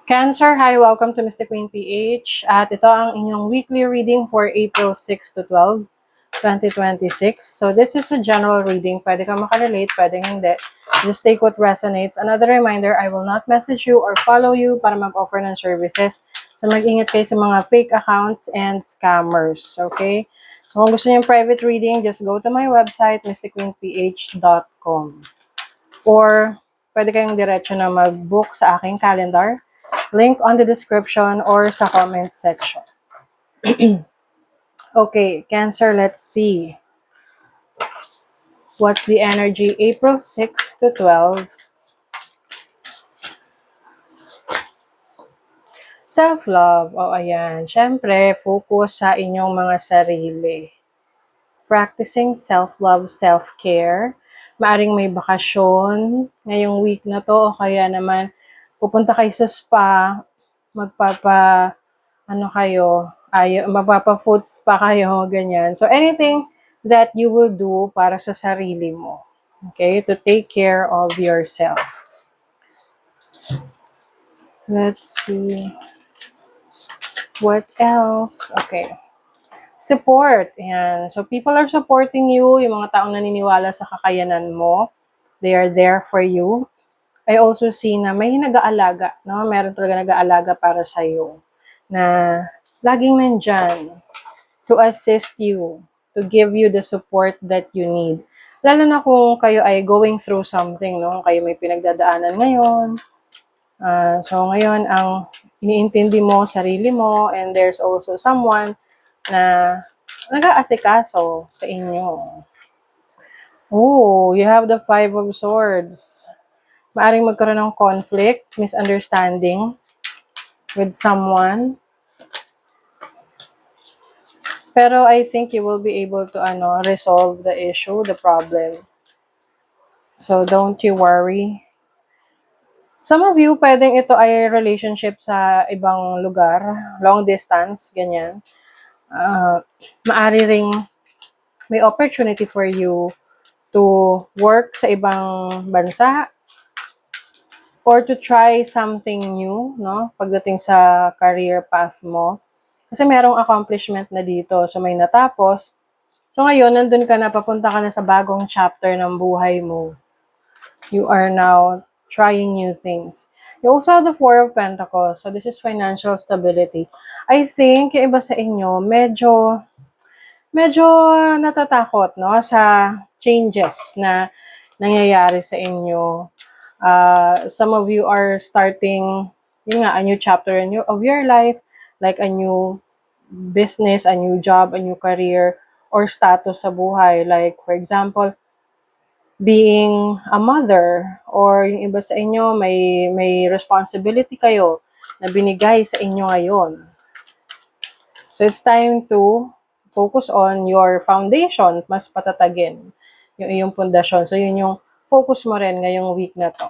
Cancer, hi, welcome to Mystic Queen PH. At ito ang inyong weekly reading for April 6 to 12, 2026. So this is a general reading. Pwede ka makarelate, pwede hindi. Just take what resonates. Another reminder, I will not message you or follow you para mag-offer ng services. So mag-ingat kayo sa mga fake accounts and scammers. Okay? So kung gusto niyo yung private reading, just go to my website, mysticqueenph.com. Or pwede kayong diretso na mag-book sa aking calendar. Link on the description or sa comment section. Okay, Cancer, let's see. What's the energy? April 6 to 12. Self-love. O, ayan. Siyempre, focus sa inyong mga sarili. Practicing self-love, self-care. Maaring may bakasyon ngayong week na to o kaya naman pupunta kayo sa spa, magpapa-foot spa kayo, ganyan. So, anything that you will do para sa sarili mo. Okay? To take care of yourself. Let's see. What else? Okay. Support. Ayan. So, people are supporting you. Yung mga taong naniniwala sa kakayanan mo. They are there for you. I also see na may nag-aalaga. No? Meron talaga nag-aalaga para sa'yo. Na laging nandyan to assist you, to give you the support that you need. Lalo na kung kayo ay going through something, no? Kayo may pinagdadaanan ngayon. So ngayon, ang iniintindi mo, sarili mo, and there's also someone na nag-aasikaso sa inyo. Oh, you have the Five of Swords. Maaring magkaroon ng conflict, misunderstanding with someone. Pero I think you will be able to resolve the issue, the problem. So don't you worry. Some of you, pwedeng ito ay relationship sa ibang lugar, long distance, ganyan. Maari ring may opportunity for you to work sa ibang bansa or to try something new, no? Pagdating sa career path mo. Kasi merong accomplishment na dito. So may natapos. So ngayon, nandun ka na, papunta ka na sa bagong chapter ng buhay mo. You are now trying new things. You also have the Four of Pentacles. So this is financial stability. I think yung iba sa inyo, medyo natatakot, no, sa changes na nangyayari sa inyo. Some of you are starting, a new chapter of your life, like a new business, a new job, a new career, or status sa buhay. Like, for example, being a mother, or yung iba sa inyo, may responsibility kayo na binigay sa inyo ngayon. So, it's time to focus on your foundation, mas patatagin yung iyong pundasyon. So, yun yung focus mo rin ngayong week na to.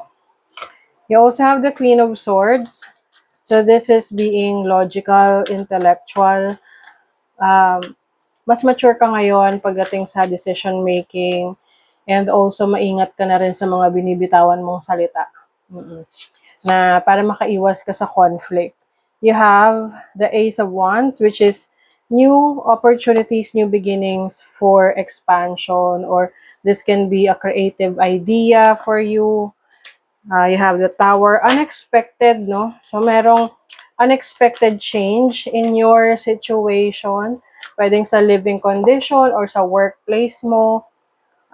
You also have the Queen of Swords. So, this is being logical, intellectual. Mas mature ka ngayon pagdating sa decision making, and also maingat ka na rin sa mga binibitawan mong salita. Na para makaiwas ka sa conflict. You have the Ace of Wands, which is new opportunities, new beginnings for expansion, or this can be a creative idea for you. You have the Tower, unexpected, no? So, merong unexpected change in your situation. Pwedeng sa living condition or sa workplace mo,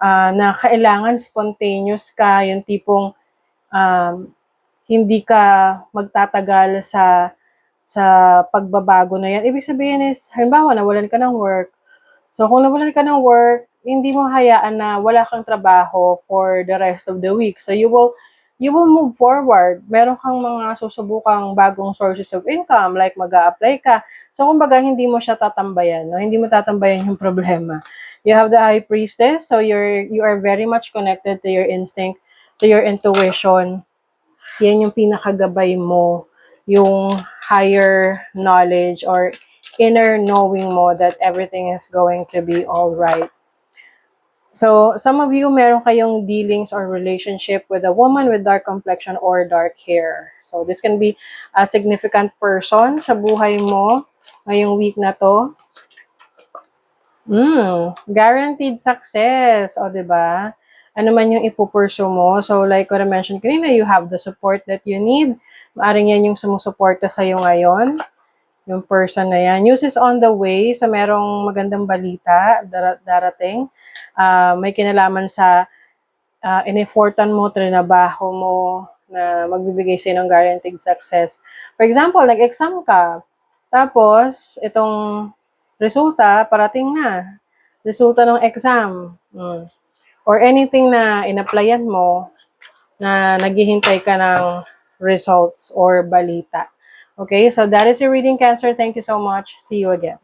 na kailangan spontaneous ka, yung tipong hindi ka magtatagal sa pagbabago na yan. Ibig sabihin is, halimbawa, nawalan ka ng work. So, kung nawalan ka ng work, hindi mo hayaan na wala kang trabaho for the rest of the week. So, you will move forward. Meron kang mga susubukang bagong sources of income, like mag-a-apply ka. So, kumbaga, hindi mo siya tatambayan, no? Hindi mo tatambayan yung problema. You have the High Priestess, so you are very much connected to your instinct, to your intuition. Yan yung pinakagabay mo, yung higher knowledge or inner knowing mo that everything is going to be all right. So, some of you, meron kayong dealings or relationship with a woman with dark complexion or dark hair. So, this can be a significant person sa buhay mo ngayong week na to. Guaranteed success. O, diba? Ano man yung ipupurso mo. So, like what I mentioned kanina, you have the support that you need. Maaring yan yung sumusuporta sa'yo ngayon. Yung person na yan. News is on the way. So, merong magandang balita darating. May kinalaman sa in-effortan mo, trinabaho mo, na magbibigay sa'yo ng guaranteed success. For example, nag-exam ka. Tapos, itong resulta, parating na. Resulta ng exam. Or anything na in-applyan mo, na naghihintay ka ng results or balita. Okay, so that is your reading, Cancer. Thank you so much. See you again.